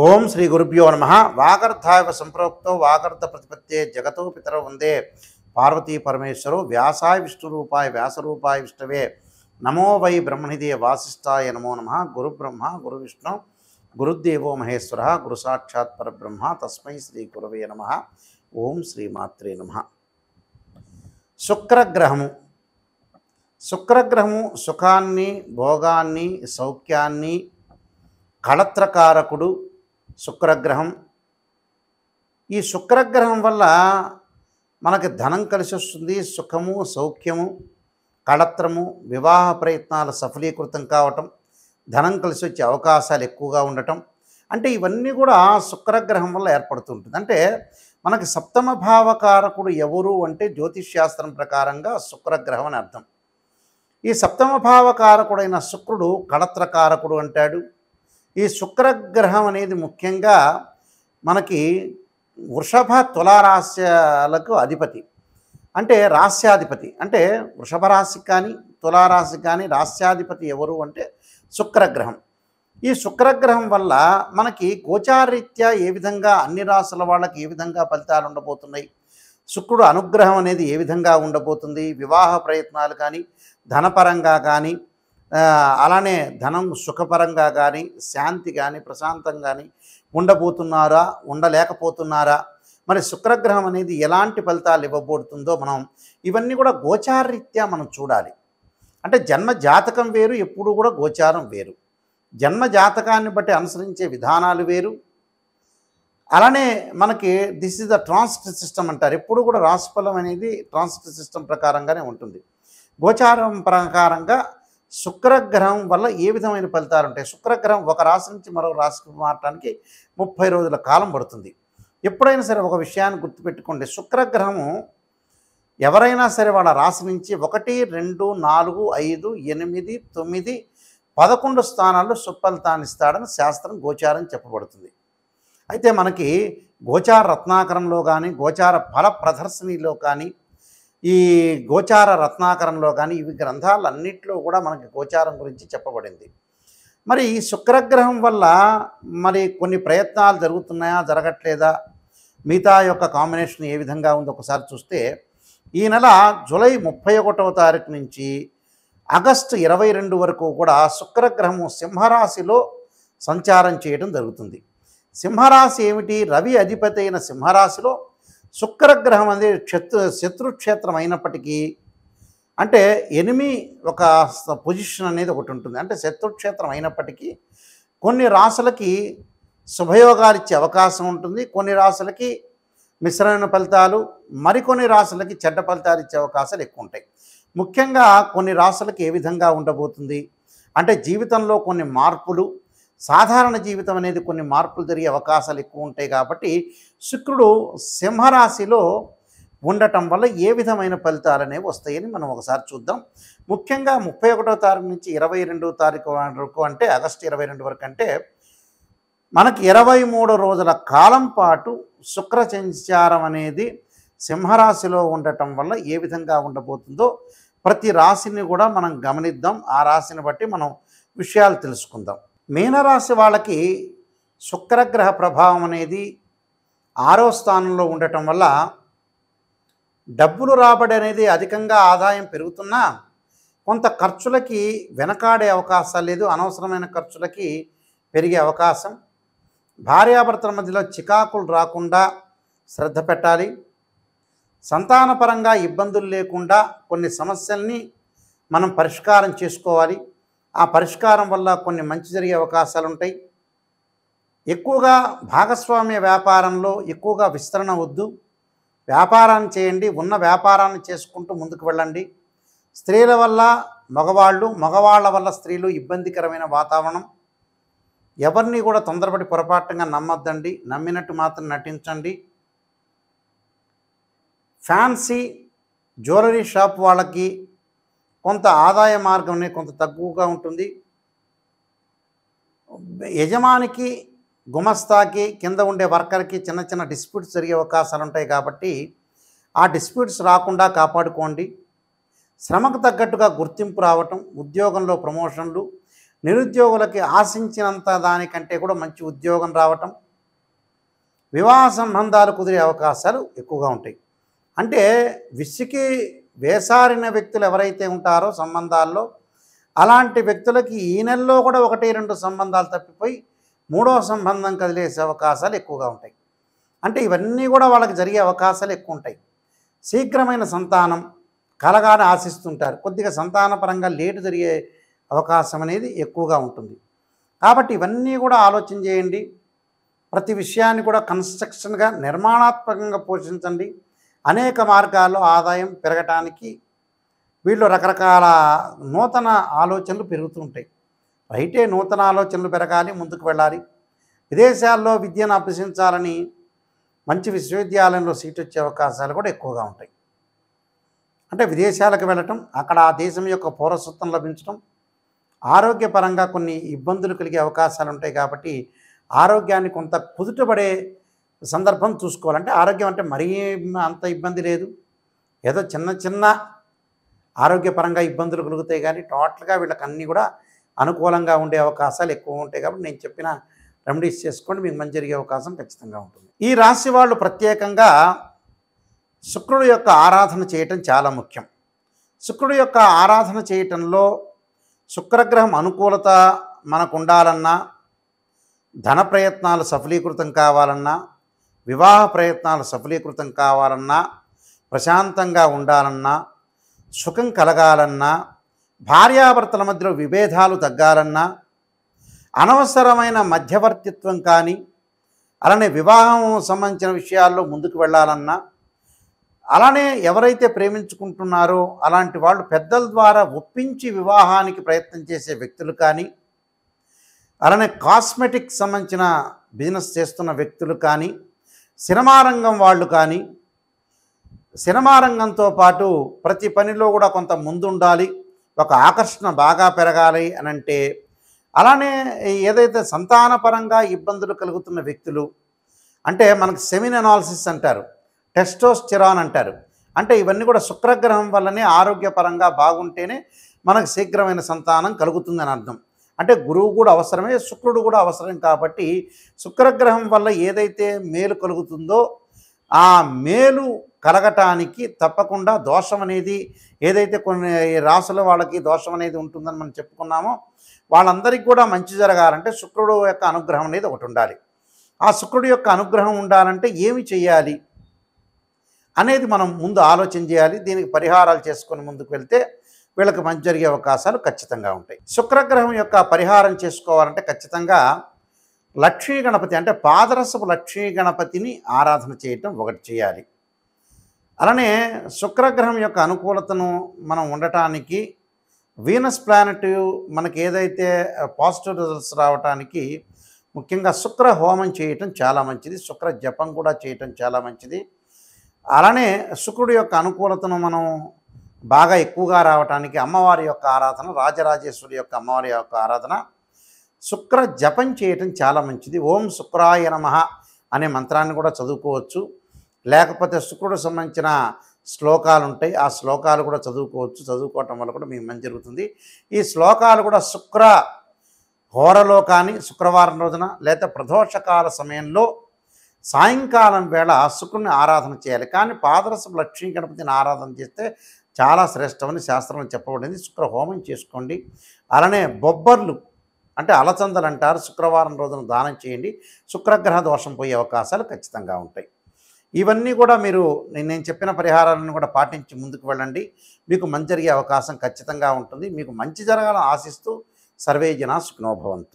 ఓం శ్రీ గురుభ్యో నమ. వాగర్ధాయ సంప్రోక్తో వాగర్ధ ప్రతిపత్తే జగతో పితరౌ వందే పార్వతీ పరమేశ్వరో వ్యాసాయ విష్ణురూపాయ వ్యాసరూపాయ విష్ణవే నమో వై బ్రహ్మనిధే వాసిష్ఠాయ నమో నమ. గురుబ్రహ్మ గురు విష్ణు గురుదేవో మహేశ్వర గురు సాక్షాత్ పరబ్రహ్మ తస్మై శ్రీ గురవే నమ. ఓం శ్రీమాత్రే నమ. శుక్రగ్రహము సుఖాన్ని భోగాన్ని సౌఖ్యాన్ని కళత్రకారకుడు శుక్రగ్రహం. ఈ శుక్రగ్రహం వల్ల మనకి ధనం కలిసి వస్తుంది, సుఖము సౌఖ్యము కళత్రము వివాహ ప్రయత్నాలు సఫలీకృతం కావటం, ధనం కలిసి వచ్చే అవకాశాలు ఎక్కువగా ఉండటం, అంటే ఇవన్నీ కూడా శుక్రగ్రహం వల్ల ఏర్పడుతుంటుంది. అంటే మనకి సప్తమ భావకారకుడు ఎవరు అంటే జ్యోతిష్శాస్త్రం ప్రకారంగా శుక్రగ్రహం అని అర్థం. ఈ సప్తమ భావకారకుడైన శుక్రుడు కళత్రకారకుడు అంటాడు. ఈ శుక్రగ్రహం అనేది ముఖ్యంగా మనకి వృషభ తులారాశ్యాలకు అధిపతి, అంటే రాస్యాధిపతి. అంటే వృషభ రాశికి కానీ తులారాశికి కానీ రాస్యాధిపతి ఎవరు అంటే శుక్రగ్రహం. ఈ శుక్రగ్రహం వల్ల మనకి గోచారరీత్యా ఏ విధంగా అన్ని రాశుల వాళ్ళకి ఏ విధంగా ఫలితాలు ఉండబోతున్నాయి, శుక్రుడు అనుగ్రహం అనేది ఏ విధంగా ఉండబోతుంది, వివాహ ప్రయత్నాలు కానీ ధనపరంగా కానీ అలానే ధనం సుఖపరంగా కానీ శాంతి కానీ ప్రశాంతం కానీ ఉండబోతున్నారా ఉండలేకపోతున్నారా, మరి శుక్రగ్రహం అనేది ఎలాంటి ఫలితాలు ఇవ్వబోతుందో మనం ఇవన్నీ కూడా గోచారరీత్యా మనం చూడాలి. అంటే జన్మ జాతకం వేరు, ఎప్పుడు కూడా గోచారం వేరు. జన్మ జాతకాన్ని బట్టి అనుసరించే విధానాలు వేరు. అలానే మనకి this is the transit system అంటారు. ఎప్పుడు కూడా రాశిఫలం అనేది ట్రాన్సిట్ సిస్టమ్ ప్రకారంగానే ఉంటుంది. గోచారం ప్రకారంగా శుక్రగ్రహం వల్ల ఏ విధమైన ఫలితాలు ఉంటాయి. శుక్రగ్రహం ఒక రాశి నుంచి మరో రాశికి మారటానికి 30 రోజుల కాలం పడుతుంది. ఎప్పుడైనా సరే ఒక విషయాన్ని గుర్తుపెట్టుకోండి, శుక్రగ్రహము ఎవరైనా సరే వాళ్ళ రాశి నుంచి 1, 2, 4, 5, 8, 9, 11 స్థానాల్లో సుఫలితాన్ని ఇస్తాడని శాస్త్రం గోచారం చెప్పబడుతుంది. అయితే మనకి గోచార రత్నాకరంలో కానీ గోచార ఫల ప్రదర్శనలో కానీ ఈ గోచార రత్నాకరంలో కానీ ఇవి గ్రంథాలన్నింటిలో కూడా మనకి గోచారం గురించి చెప్పబడింది. మరి ఈ శుక్రగ్రహం వల్ల మరి కొన్ని ప్రయత్నాలు జరుగుతున్నాయా జరగట్లేదా, మిగతా యొక్క కాంబినేషన్ ఏ విధంగా ఉందో ఒకసారి చూస్తే ఈ నెల జూలై 31వ తారీఖు నుంచి ఆగస్టు 22 వరకు కూడా శుక్రగ్రహము సింహరాశిలో సంచారం చేయడం జరుగుతుంది. సింహరాశి ఏమిటి? రవి అధిపతి అయిన సింహరాశిలో శుక్రగ్రహం అనేది శత్రుక్షేత్రం అయినప్పటికీ, అంటే ఎనిమి ఒక పొజిషన్ అనేది ఒకటి ఉంటుంది. అంటే శత్రుక్షేత్రం అయినప్పటికీ కొన్ని రాశులకి శుభయోగాలు ఇచ్చే అవకాశం ఉంటుంది, కొన్ని రాశులకి మిశ్రమైన ఫలితాలు, మరికొన్ని రాశులకి చెడ్డ ఫలితాలు ఇచ్చే అవకాశాలు ఎక్కువ ఉంటాయి. ముఖ్యంగా కొన్ని రాశులకి ఏ విధంగా ఉండబోతుంది అంటే జీవితంలో కొన్ని మార్పులు, సాధారణ జీవితం అనేది కొన్ని మార్పులు జరిగే అవకాశాలు ఎక్కువ ఉంటాయి. కాబట్టి శుక్రుడు సింహరాశిలో ఉండటం వల్ల ఏ విధమైన ఫలితాలు అనేవి వస్తాయని మనం ఒకసారి చూద్దాం. ముఖ్యంగా 31వ తారీఖు నుంచి 22వ తారీఖు వరకు, అంటే ఆగస్టు 22 వరకు, అంటే మనకి 23 రోజుల కాలం పాటు శుక్ర సంచారం అనేది సింహరాశిలో ఉండటం వల్ల ఏ విధంగా ఉండబోతుందో ప్రతి రాశిని కూడా మనం గమనిద్దాం. ఆ రాశిని బట్టి మనం విషయాలు తెలుసుకుందాం. మీనరాశి వాళ్ళకి శుక్రగ్రహ ప్రభావం అనేది 6వ స్థానంలో ఉండటం వల్ల డబ్బులు రాబడి అనేది అధికంగా ఆదాయం పెరుగుతున్నా కొంత ఖర్చులకి వెనకాడే అవకాశాలు లేదు, అనవసరమైన ఖర్చులకి పెరిగే అవకాశం. భార్యాభర్తల మధ్యలో చికాకులు రాకుండా శ్రద్ధ పెట్టాలి. సంతానపరంగా ఇబ్బందులు లేకుండా కొన్ని సమస్యల్ని మనం పరిష్కారం చేసుకోవాలి. ఆ పరిష్కారం వల్ల కొన్ని మంచి జరిగే అవకాశాలు ఉంటాయి. ఎక్కువగా భాగస్వామ్య వ్యాపారంలో ఎక్కువగా విస్తరణ వద్దు, వ్యాపారాన్ని చేయండి, ఉన్న వ్యాపారాన్ని చేసుకుంటూ ముందుకు వెళ్ళండి. స్త్రీల వల్ల మగవాళ్ళ వల్ల స్త్రీలు ఇబ్బందికరమైన వాతావరణం. ఎవరిని కూడా తొందరపడి పొరపాటుగా నమ్మొద్దండి, నమ్మినట్టు మాత్రం నటించండి. ఫ్యాన్సీ జ్యువెలరీ షాప్ వాళ్ళకి కొంత ఆదాయ మార్గం అనేది కొంత తక్కువగా ఉంటుంది. యజమానికి గుమస్తాకి కింద ఉండే వర్కర్కి చిన్న చిన్న డిస్ప్యూట్స్ జరిగే అవకాశాలు ఉంటాయి. కాబట్టి ఆ డిస్ప్యూట్స్ రాకుండా కాపాడుకోండి. శ్రమకు తగ్గట్టుగా గుర్తింపు రావటం, ఉద్యోగంలో ప్రమోషన్లు, నిరుద్యోగులకి ఆశించినంత దానికంటే కూడా మంచి ఉద్యోగం రావటం, వివాహ సంబంధాలు కుదిరే అవకాశాలు ఎక్కువగా ఉంటాయి. అంటే విసికి వేసారిన వ్యక్తులు ఎవరైతే ఉంటారో సంబంధాల్లో, అలాంటి వ్యక్తులకి ఈ నెలలో కూడా 1, 2 సంబంధాలు తప్పిపోయి మూడో సంబంధం కదిలేసే అవకాశాలు ఎక్కువగా ఉంటాయి. అంటే ఇవన్నీ కూడా వాళ్ళకి జరిగే అవకాశాలు ఎక్కువ ఉంటాయి. శీఘ్రమైన సంతానం కలగాలని ఆశిస్తుంటారు. కొద్దిగా సంతానపరంగా లేటు జరిగే అవకాశం అనేది ఎక్కువగా ఉంటుంది. కాబట్టి ఇవన్నీ కూడా ఆలోచన చేయండి. ప్రతి విషయాన్ని కూడా కన్స్ట్రక్షన్గా నిర్మాణాత్మకంగా పోషించండి. అనేక మార్గాల్లో ఆదాయం పెరగటానికి వీళ్ళు రకరకాల నూతన ఆలోచనలు పెరుగుతూ ఉంటాయి. రైటే, నూతన ఆలోచనలు పెరగాలి, ముందుకు వెళ్ళాలి. విదేశాల్లో విద్యను అభ్యసించాలని మంచి విశ్వవిద్యాలయంలో సీట్ వచ్చే అవకాశాలు కూడా ఎక్కువగా ఉంటాయి. అంటే విదేశాలకు వెళ్ళటం, అక్కడ ఆ దేశం యొక్క పౌరసత్వం లభించడం, ఆరోగ్యపరంగా కొన్ని ఇబ్బందులు కలిగే అవకాశాలు ఉంటాయి. కాబట్టి ఆరోగ్యాన్ని కొంత కుదుటపడే సందర్భం చూసుకోవాలంటే, ఆరోగ్యం అంటే మరీ అంత ఇబ్బంది లేదు, ఏదో చిన్న చిన్న ఆరోగ్యపరంగా ఇబ్బందులు కలుగుతాయి. కానీ టోటల్గా వీళ్ళకి అన్నీ కూడా అనుకూలంగా ఉండే అవకాశాలు ఎక్కువ ఉంటాయి. కాబట్టి నేను చెప్పిన రెమెడీస్ చేసుకోండి, మీకు మంచి జరిగే అవకాశం ఖచ్చితంగా ఉంటుంది. ఈ రాశి వాళ్ళు ప్రత్యేకంగా శుక్రుడు యొక్క ఆరాధన చేయటం చాలా ముఖ్యం. శుక్రుడు యొక్క ఆరాధన చేయటంలో శుక్రగ్రహం అనుకూలత మనకు ఉండాలన్నా, ధన ప్రయత్నాలు సఫలీకృతం కావాలన్నా, వివాహ ప్రయత్నాలు సఫలీకృతం కావాలన్నా, ప్రశాంతంగా ఉండాలన్నా, సుఖం కలగాలన్నా, భార్యాభర్తల మధ్యలో విభేదాలు తగ్గాలన్నా, అనవసరమైన మధ్యవర్తిత్వం కానీ, అలానే వివాహం సంబంధించిన విషయాల్లో ముందుకు వెళ్ళాలన్నా, అలానే ఎవరైతే ప్రేమించుకుంటున్నారో అలాంటి వాళ్ళు పెద్దల ద్వారా ఒప్పించి వివాహానికి ప్రయత్నం చేసే వ్యక్తులు కానీ, అలానే కాస్మెటిక్ సంబంధించిన బిజినెస్ చేస్తున్న వ్యక్తులు కానీ, సినిమా రంగం వాళ్ళు కానీ, సినిమా రంగంతో పాటు ప్రతి పనిలో కూడా కొంత ముందుండాలి, ఒక ఆకర్షణ బాగా పెరగాలి అని అంటే, అలానే ఏదైతే సంతానపరంగా ఇబ్బందులు కలుగుతున్న వ్యక్తులు అంటే మనకు సెమిన్ అనాలిసిస్ అంటారు, టెస్టోస్టెరాన్ అంటారు. అంటే ఇవన్నీ కూడా శుక్రగ్రహం వల్లనే ఆరోగ్యపరంగా బాగుంటేనే మనకు శీఘ్రమైన సంతానం కలుగుతుందని అర్థం. అంటే గురువు కూడా అవసరమే, శుక్రుడు కూడా అవసరం. కాబట్టి శుక్రగ్రహం వల్ల ఏదైతే మేలు కలుగుతుందో ఆ మేలు కలగటానికి తప్పకుండా దోషం అనేది, ఏదైతే కొన్ని రాసుల వాళ్ళకి దోషం అనేది ఉంటుందని మనం చెప్పుకున్నామో వాళ్ళందరికీ కూడా మంచి జరగాలంటే శుక్రుడు యొక్క అనుగ్రహం అనేది ఒకటి ఉండాలి. ఆ శుక్రుడు యొక్క అనుగ్రహం ఉండాలంటే ఏమి చేయాలి అనేది మనం ముందు ఆలోచన చేయాలి. దీనికి పరిహారాలు చేసుకొని ముందుకు వెళ్తే వీళ్ళకి మంచి జరిగే అవకాశాలు ఖచ్చితంగా ఉంటాయి. శుక్రగ్రహం యొక్క పరిహారం చేసుకోవాలంటే ఖచ్చితంగా లక్ష్మీ గణపతి అంటే పాదరసపు లక్ష్మీ గణపతిని ఆరాధన చేయటం ఒకటి చేయాలి. అలానే శుక్రగ్రహం యొక్క అనుకూలతను మనం ఉండటానికి వీనస్ ప్లానెట్ మనకి ఏదైతే పాజిటివ్ రిజల్ట్స్ రావడానికి ముఖ్యంగా శుక్ర హోమం చేయటం చాలా మంచిది, శుక్ర జపం కూడా చేయటం చాలా మంచిది. అలానే శుక్రుడి యొక్క అనుకూలతను మనం బాగా ఎక్కువగా రావటానికి అమ్మవారి యొక్క ఆరాధన, రాజరాజేశ్వరి యొక్క అమ్మవారి యొక్క ఆరాధన, శుక్ర జపం చేయటం చాలా మంచిది. ఓం శుక్రాయ నమః అనే మంత్రాన్ని కూడా చదువుకోవచ్చు. లేకపోతే శుక్రుడు సంబంధించిన శ్లోకాలు ఉంటాయి, ఆ శ్లోకాలు కూడా చదువుకోవచ్చు. చదువుకోవటం వల్ల కూడా మీకు మంచి జరుగుతుంది. ఈ శ్లోకాలు కూడా శుక్ర హోరలో కానీ, శుక్రవారం రోజున లేదా ప్రదోషకాల సమయంలో సాయంకాలం వేళ శుక్రుని ఆరాధన చేయాలి. కానీ పాదరసపు లక్ష్మీ గణపతిని ఆరాధన చేస్తే చాలా శ్రేష్టమని శాస్త్రంలో చెప్పబడింది. శుక్ర హోమం చేసుకోండి. అలానే బొబ్బర్లు అంటే అలచందలు అంటారు, శుక్రవారం రోజున దానం చేయండి. శుక్రగ్రహ దోషం పోయే అవకాశాలు ఖచ్చితంగా ఉంటాయి. ఇవన్నీ కూడా మీరు నేను చెప్పిన పరిహారాలను కూడా పాటించి ముందుకు వెళ్ళండి, మీకు మంచి జరిగే అవకాశం ఖచ్చితంగా ఉంటుంది. మీకు మంచి జరగాలని ఆశిస్తూ సర్వే జనా సుఖినో భవంతు.